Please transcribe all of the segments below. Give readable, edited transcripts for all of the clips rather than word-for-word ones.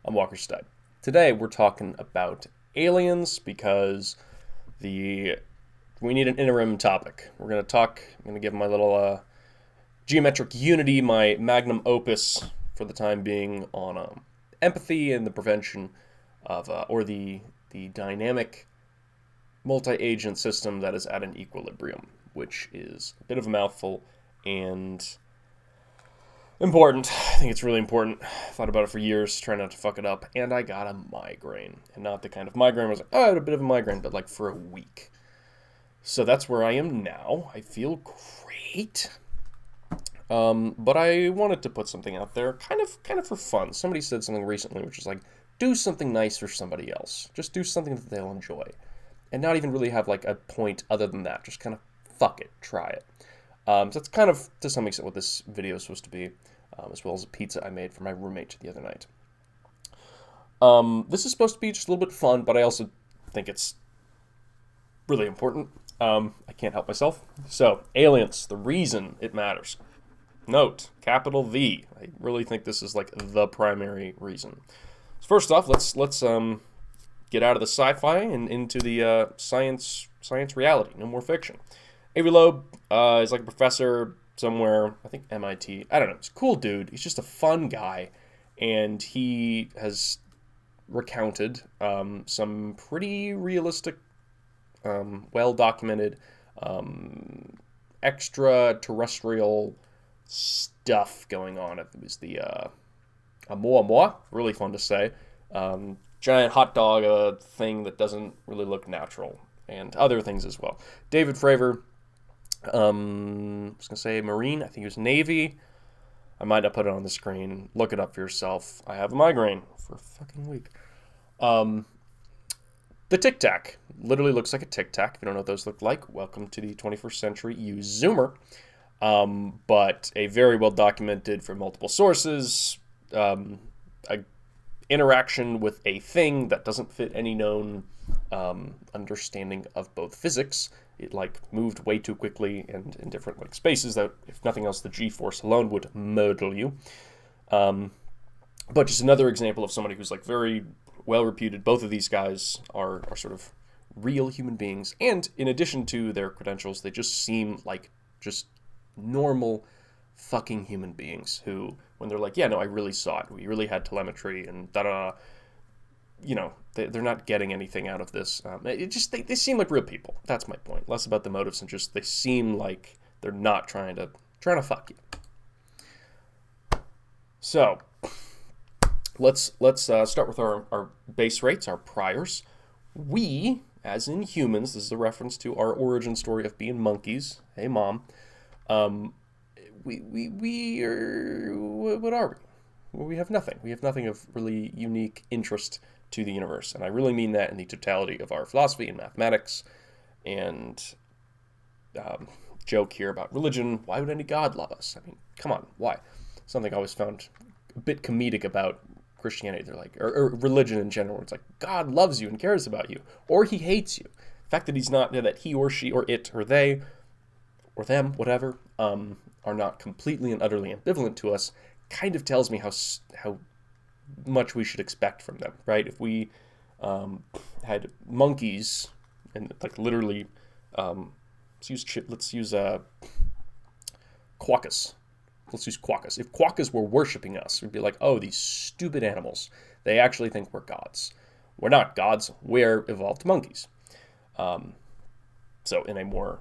I'm Walker Studd. Today we're talking about aliens because we need an interim topic. I'm going to give my little geometric unity, my magnum opus for the time being on empathy and the prevention of, or the dynamic multi-agent system that is at an equilibrium, which is a bit of a mouthful and important. I think it's really important. Thought about it for years, trying not to fuck it up, and I got a migraine. And not the kind of migraine where I was like, oh, I had a bit of a migraine, but like for a week. So that's where I am now. I feel great. But I wanted to put something out there, kind of for fun. Somebody said something recently, which is like, do something nice for somebody else. Just do something that they'll enjoy, and not even really have like a point other than that. Just kind of fuck it, try it. So that's kind of to some extent what this video is supposed to be, as well as a pizza I made for my roommate the other night. This is supposed to be just a little bit fun, but I also think it's really important. I can't help myself. So, aliens, the reason it matters. Note, capital V. I really think this is like the primary reason. So first off, let's get out of the sci-fi and into the science reality. No more fiction. Avery Loeb is like a professor somewhere, I think MIT. I don't know. He's a cool dude. He's just a fun guy, and he has recounted some pretty realistic, well-documented extraterrestrial stuff going on. It was the Amoa, really fun to say. Giant hot dog thing that doesn't really look natural, and other things as well. David Fravor, I was going to say Marine, I think he was Navy. I might not put it on the screen. Look it up for yourself. I have a migraine for a fucking week. The Tic Tac literally looks like a Tic Tac. If you don't know what those look like, welcome to the 21st century. Use Zoomer. But a very well documented from multiple sources a interaction with a thing that doesn't fit any known understanding of both physics. It like moved way too quickly and in different like spaces that, if nothing else, the G-force alone would murder you. But just another example of somebody who's like very well reputed. Both of these guys are sort of real human beings, and in addition to their credentials, they just seem like just normal fucking human beings who, when they're like, yeah, no, I really saw it. We really had telemetry and da-da, you know, they're not getting anything out of this. It just, they seem like real people. That's my point. Less about the motives and just they seem like they're not trying to fuck you. So, let's start with our base rates, our priors. We, as in humans, this is a reference to our origin story of being monkeys. Hey, Mom. We are, what are we? Well, we have nothing. We have nothing of really unique interest to the universe. And I really mean that in the totality of our philosophy and mathematics and joke here about religion. Why would any God love us? I mean, come on, why? Something I always found a bit comedic about Christianity. They're like, or religion in general. It's like, God loves you and cares about you. Or he hates you. The fact that he's not, that he or she or it or they or them, whatever, are not completely and utterly ambivalent to us, kind of tells me how much we should expect from them, right? If we had monkeys and like literally, let's use quokkas. Let's use quokkas. If quokkas were worshiping us, we'd be like, oh, these stupid animals. They actually think we're gods. We're not gods. We're evolved monkeys. So in a more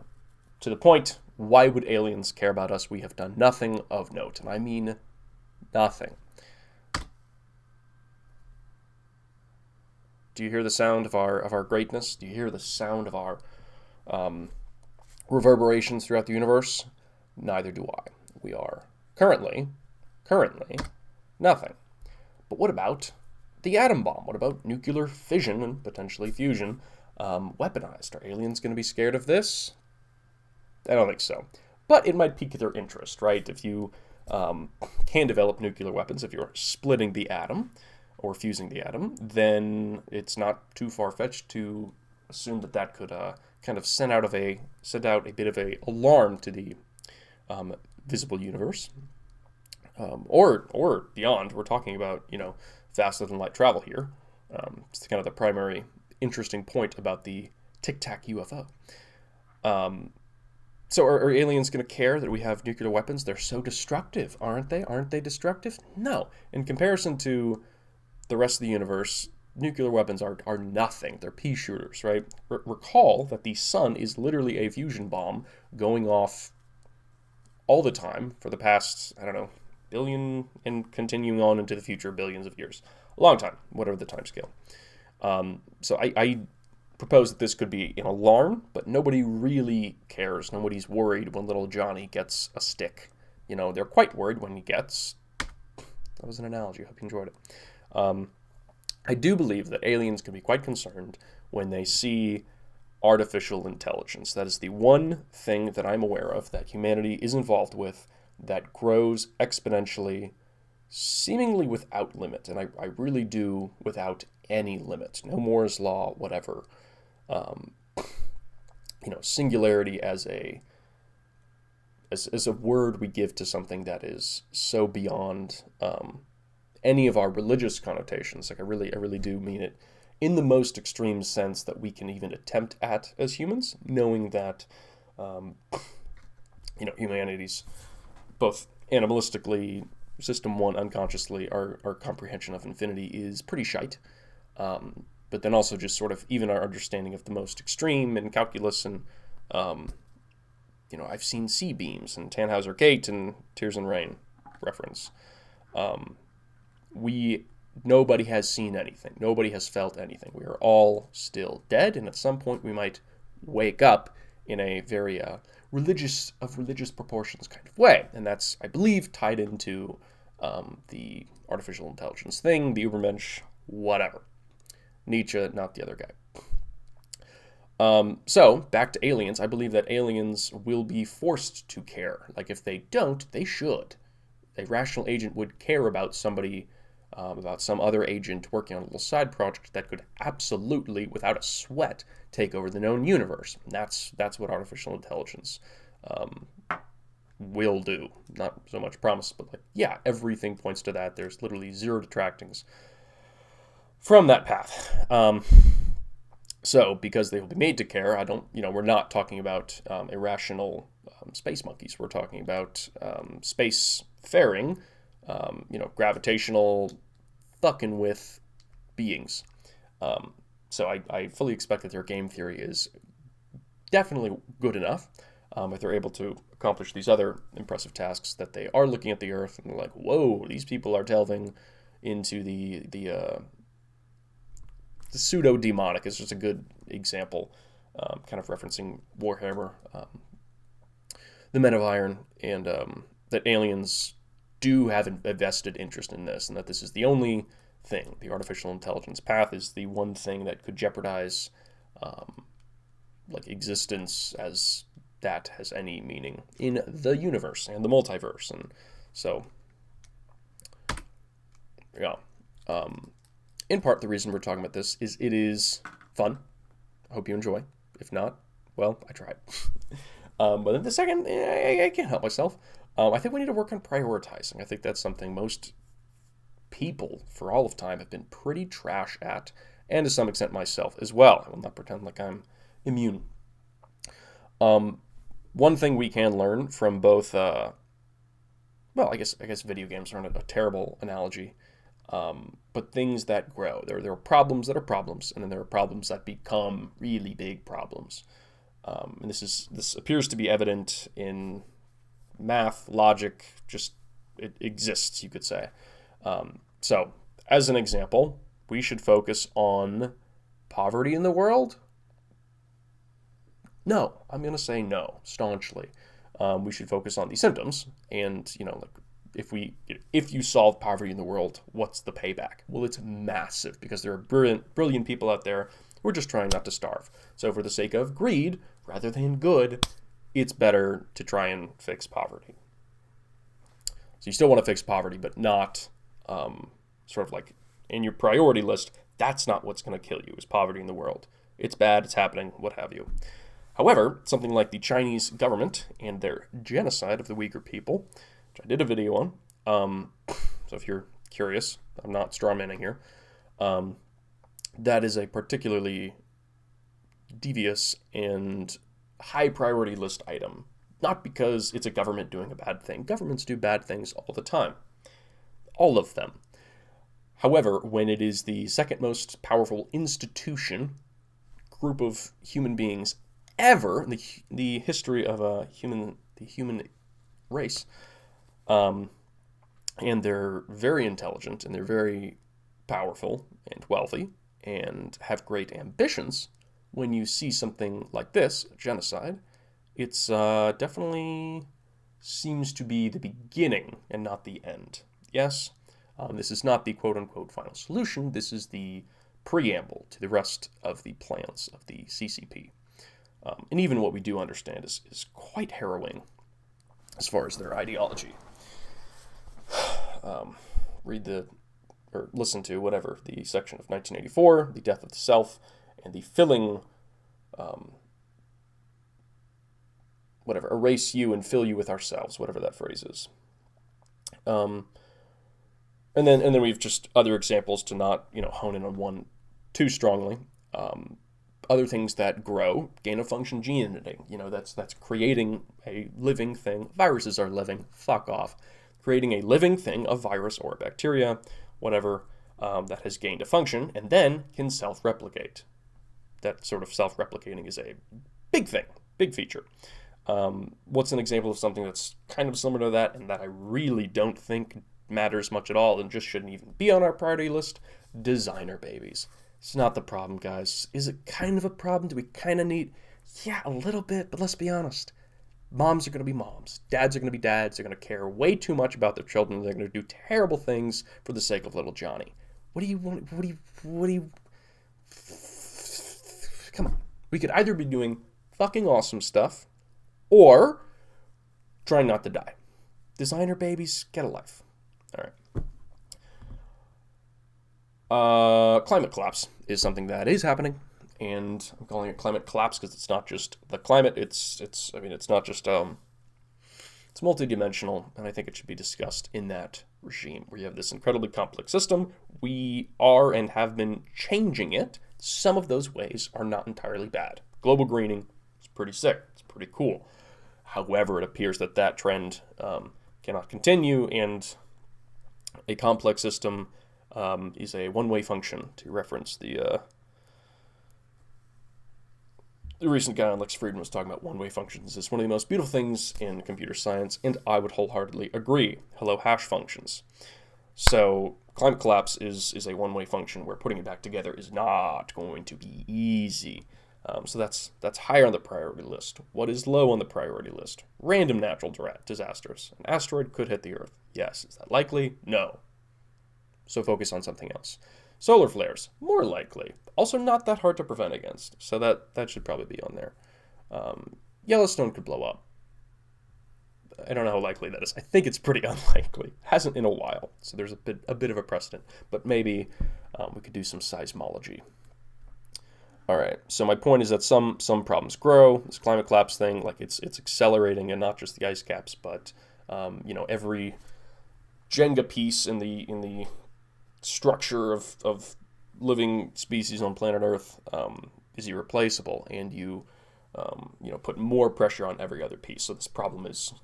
to the point, why would aliens care about us? We have done nothing of note, and I mean nothing. Do you hear the sound of our greatness? Do you hear the sound of our reverberations throughout the universe? Neither do I. We are currently nothing. But what about the atom bomb? What about nuclear fission and potentially fusion weaponized? Are aliens going to be scared of this? I don't think so. But it might pique their interest, right? If you can develop nuclear weapons, if you're splitting the atom or fusing the atom, then it's not too far-fetched to assume that could kind of send out a bit of a alarm to the visible universe, or beyond. We're talking about faster than light travel here. It's kind of the primary interesting point about the Tic Tac UFO. So are aliens going to care that we have nuclear weapons? They're so destructive, aren't they? Aren't they destructive? No. In comparison to the rest of the universe, nuclear weapons are nothing. They're pea shooters, right? Recall that the sun is literally a fusion bomb going off all the time for the past, I don't know, billion and continuing on into the future billions of years. A long time, whatever the time scale. So I propose that this could be an alarm, but nobody really cares. Nobody's worried when little Johnny gets a stick. You know, they're quite worried when he gets... That was an analogy. I hope you enjoyed it. I do believe that aliens can be quite concerned when they see artificial intelligence. That is the one thing that I'm aware of that humanity is involved with that grows exponentially, seemingly without limit. And I really do without any limit. No Moore's law, whatever. Singularity as a word we give to something that is so beyond any of our religious connotations. Like I really do mean it in the most extreme sense that we can even attempt at as humans, knowing that humanity's both animalistically, system one, unconsciously, our comprehension of infinity is pretty shite. But then also just sort of even our understanding of the most extreme in calculus and, I've seen C-beams and Tannhauser-Gate and Tears in Rain reference. Nobody has seen anything. Nobody has felt anything. We are all still dead, and at some point we might wake up in a very religious proportions kind of way. And that's, I believe, tied into the artificial intelligence thing, the Übermensch, whatever. Nietzsche, not the other guy. So, back to aliens. I believe that aliens will be forced to care. Like, if they don't, they should. A rational agent would care about somebody, about some other agent working on a little side project that could absolutely, without a sweat, take over the known universe. And that's what artificial intelligence will do. Not so much promise, but everything points to that. There's literally zero detractings from that path. So, because they will be made to care, we're not talking about irrational space monkeys. We're talking about space faring, gravitational fucking with beings. So I fully expect that their game theory is definitely good enough. If they're able to accomplish these other impressive tasks, that they are looking at the Earth and they're like, whoa, these people are delving into the pseudo-demonic is just a good example, kind of referencing Warhammer, the Men of Iron, and that aliens do have a vested interest in this, and that this is the only thing. The artificial intelligence path is the one thing that could jeopardize existence as that has any meaning in the universe and the multiverse. And so, yeah. In part, the reason we're talking about this is it is fun. I hope you enjoy. If not, well, I tried. But then the second, I can't help myself. I think we need to work on prioritizing. I think that's something most people, for all of time, have been pretty trash at, and to some extent myself as well. I will not pretend like I'm immune. One thing we can learn from both, I guess video games aren't a terrible analogy. But things that grow. There are problems that are problems, and then there are problems that become really big problems. And this appears to be evident in math, logic, just it exists, you could say. So, as an example, we should focus on poverty in the world? No, I'm going to say no, staunchly. We should focus on the symptoms, and, if you solve poverty in the world, what's the payback? Well, it's massive, because there are brilliant people out there who are just trying not to starve. So for the sake of greed, rather than good, it's better to try and fix poverty. So you still want to fix poverty, but not sort of like in your priority list, that's not what's going to kill you, is poverty in the world. It's bad, it's happening, what have you. However, something like the Chinese government and their genocide of the Uyghur people, which I did a video on. So if you're curious, I'm not strawmanning here, that is a particularly devious and high priority list item. Not because it's a government doing a bad thing. Governments do bad things all the time. All of them. However, when it is the second most powerful institution, group of human beings ever in the history of the human race, and they're very intelligent and they're very powerful and wealthy and have great ambitions, when you see something like this, genocide, it's definitely seems to be the beginning and not the end. Yes, this is not the quote-unquote final solution. This is the preamble to the rest of the plans of the CCP. And even what we do understand is quite harrowing as far as their ideology. Listen to whatever, the section of 1984, The Death of the Self, and the filling, erase you and fill you with ourselves, whatever that phrase is. And then we've just other examples to not, hone in on one too strongly. Other things that grow, gain of function gene editing, that's creating a living thing. Viruses are living, fuck off. Creating a living thing, a virus or a bacteria, whatever, that has gained a function and then can self-replicate. That sort of self-replicating is a big thing, big feature. What's an example of something that's kind of similar to that and that I really don't think matters much at all and just shouldn't even be on our priority list? Designer babies. It's not the problem, guys. Is it kind of a problem? Do we kind of need... Yeah, a little bit, but let's be honest. Moms are going to be moms. Dads are going to be dads. They're going to care way too much about their children. They're going to do terrible things for the sake of little Johnny. What do you want? Come on. We could either be doing fucking awesome stuff or trying not to die. Designer babies, get a life. All right. Climate collapse is something that is happening, and I'm calling it climate collapse because it's not just the climate. It's not just it's multidimensional, and I think it should be discussed in that regime where you have this incredibly complex system. We are and have been changing it. Some of those ways are not entirely bad. Global greening is pretty sick. It's pretty cool. However, it appears that trend cannot continue, and a complex system is a one-way function, to reference the recent guy on Lex Friedman was talking about one-way functions. It's one of the most beautiful things in computer science, and I would wholeheartedly agree. Hello, hash functions. So climate collapse is a one-way function where putting it back together is not going to be easy. So that's higher on the priority list. What is low on the priority list? Random natural disasters. An asteroid could hit the Earth. Yes. Is that likely? No. So focus on something else. Solar flares, more likely. Also not that hard to prevent against. So that should probably be on there. Yellowstone could blow up. I don't know how likely that is. I think it's pretty unlikely. Hasn't in a while. So there's a bit of a precedent. But maybe we could do some seismology. All right. So my point is that some problems grow. This climate collapse thing, like it's accelerating, and not just the ice caps, but every Jenga piece in the structure of living species on planet Earth is irreplaceable, and you put more pressure on every other piece. So this problem is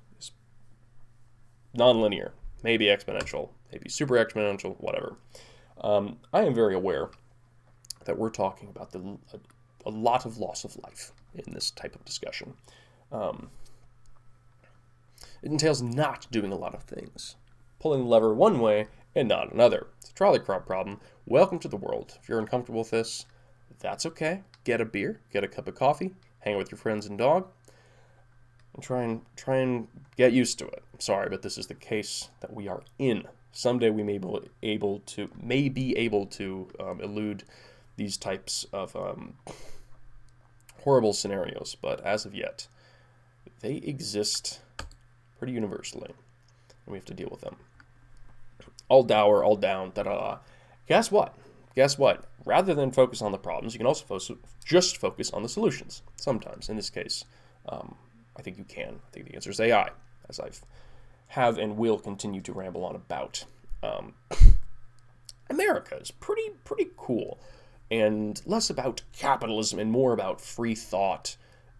nonlinear, maybe exponential, maybe super exponential, whatever. I am very aware that we're talking about a lot of loss of life in this type of discussion. It entails not doing a lot of things, pulling the lever one way and not another. It's a trolley car problem. Welcome to the world. If you're uncomfortable with this, that's okay. Get a beer, get a cup of coffee, hang out with your friends and dog, and try and get used to it. I'm sorry, but this is the case that we are in. Someday we may be able to elude these types of horrible scenarios, but as of yet, they exist pretty universally, and we have to deal with them. All dour, all down, da-da-da. Guess what? Rather than focus on the problems, you can also just focus on the solutions. Sometimes, in this case, I think you can. I think the answer is AI, as I have and will continue to ramble on about. America is pretty cool, and less about capitalism and more about free thought,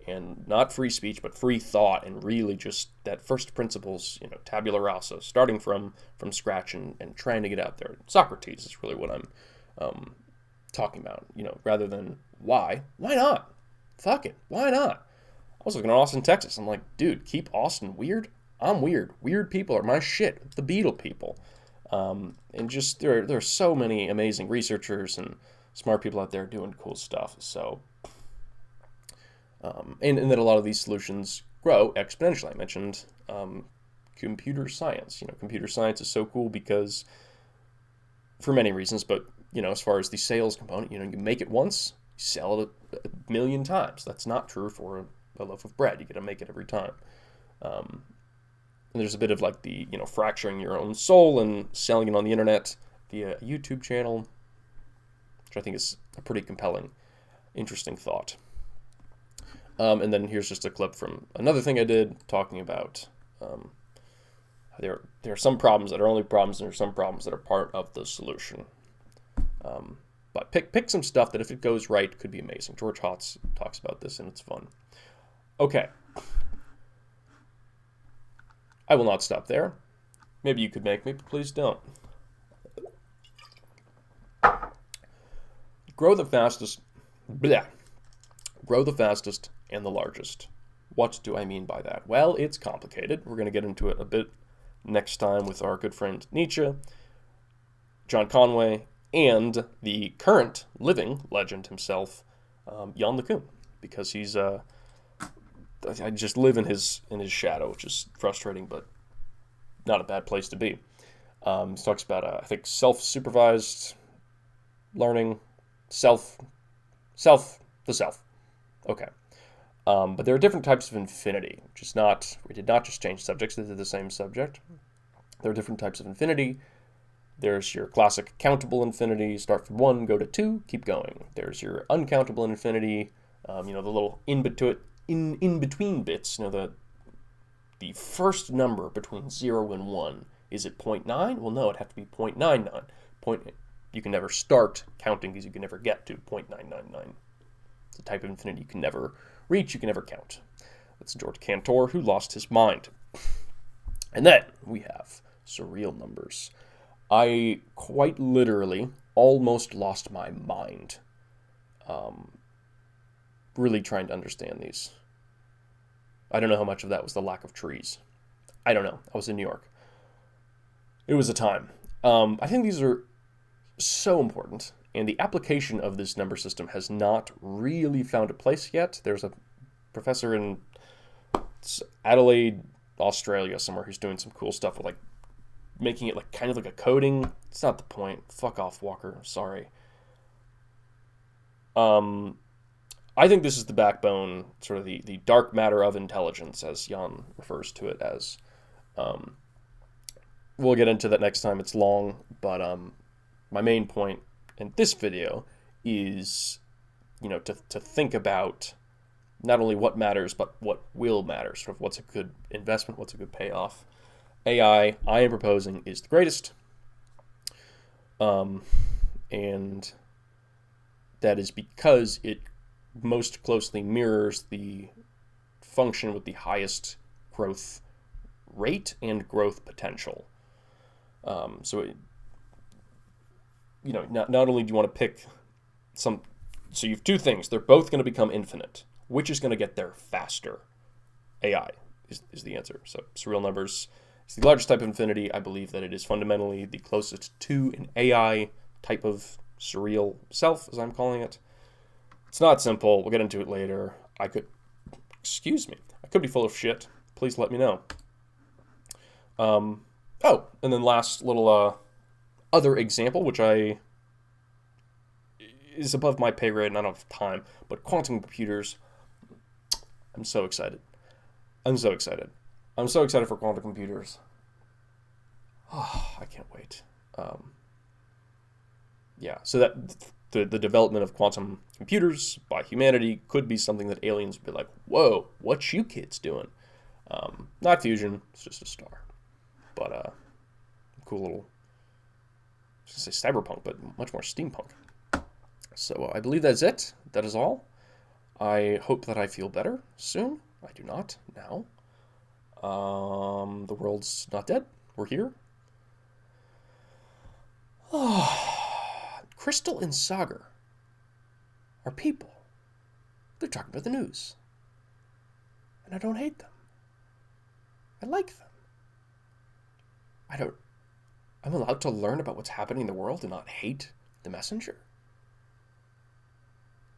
and not free speech, but free thought, and really just that first principles, tabula rasa, starting from scratch and trying to get out there. Socrates is really what I'm talking about, rather than why not? Fuck it, why not? I was looking at Austin, Texas. I'm like, dude, keep Austin weird. I'm weird. Weird people are my shit. The Beetle people. And just there are so many amazing researchers and smart people out there doing cool stuff. So, and then a lot of these solutions grow exponentially. I mentioned computer science. Computer science is so cool because, for many reasons, but as far as the sales component, you make it once, you sell it a million times. That's not true for a loaf of bread. You got to make it every time. And there's a bit of like the fracturing your own soul and selling it on the internet via a YouTube channel, which I think is a pretty compelling, interesting thought. And then here's just a clip from another thing I did talking about there are some problems that are only problems, and there are some problems that are part of the solution. But pick some stuff that if it goes right could be amazing. George Hotz talks about this and it's fun. Okay. I will not stop there. Maybe you could make me, but please don't. Grow the fastest. Bleh. Grow the fastest and the largest. What do I mean by that? Well, it's complicated. We're going to get into it a bit next time with our good friend Nietzsche, John Conway, and the current living legend himself, Jan LeCun, because he's I just live in his shadow, which is frustrating, but not a bad place to be. He talks about I think self-supervised learning, the self. Okay. But there are different types of infinity, which is not, we did not just change subjects, they did the same subject. There are different types of infinity. There's your classic countable infinity, start from 1, go to 2, keep going. There's your uncountable infinity, the little in between bits, the first number between 0 and 1. Is it 0.9? Well, no, it'd have to be 0.99. You can never start counting because you can never get to 0.999. It's a type of infinity you can never reach, you can never count. That's George Cantor, who lost his mind. And then we have surreal numbers. I quite literally almost lost my mind really trying to understand these. I don't know how much of that was the lack of trees. I don't know. I was in New York. It was a time. I think these are so important, and the application of this number system has not really found a place yet. There's a professor in Adelaide, Australia, somewhere who's doing some cool stuff with making it kind of like a coding. It's not the point. Fuck off, Walker. Sorry. I think this is the backbone, sort of the dark matter of intelligence, as Jan refers to it as. We'll get into that next time. It's long, but my main point in this video is, to think about not only what matters, but what will matter. Sort of what's a good investment, what's a good payoff. AI, I am proposing, is the greatest. And that is because it most closely mirrors the function with the highest growth rate and growth potential. So not only do you want to pick so you have two things. They're both going to become infinite. Which is going to get there faster? AI is the answer. So surreal numbers is the largest type of infinity. I believe that it is fundamentally the closest to an AI type of surreal self, as I'm calling it. It's not simple. We'll get into it later. I could be full of shit. Please let me know. And then last little other example, which is above my pay grade and I don't have time, but quantum computers. I'm so excited. I'm so excited for quantum computers. Oh, I can't wait. So that the development of quantum computers by humanity could be something that aliens would be like, whoa, what you kids doing? Not fusion, it's just a star. But cool little was going to say cyberpunk, but much more steampunk. So I believe that's it. That is all. I hope that I feel better soon. I do not now. The world's not dead. We're here. Crystal and Sagar are people. They're talking about the news. And I don't hate them. I like them. I'm allowed to learn about what's happening in the world and not hate the messenger?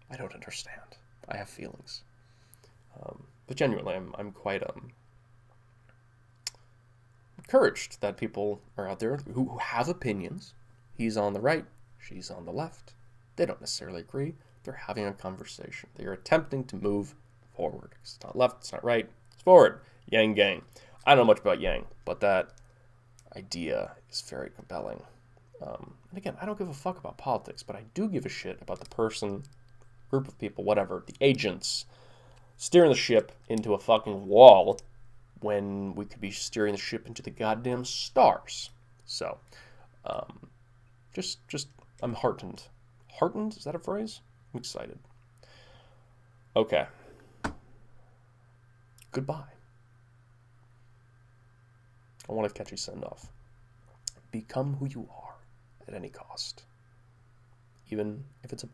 I don't understand. I have feelings. But genuinely, I'm quite encouraged that people are out there who have opinions. He's on the right, she's on the left. They don't necessarily agree. They're having a conversation. They are attempting to move forward. It's not left, it's not right, it's forward. Yang gang. I don't know much about Yang, but that idea is very compelling. And again, I don't give a fuck about politics, but I do give a shit about the person, group of people, whatever, the agents, steering the ship into a fucking wall when we could be steering the ship into the goddamn stars. So, just I'm heartened. Heartened? Is that a phrase? I'm excited. Okay. Goodbye. I want a catchy send-off. Become who you are at any cost. Even if it's a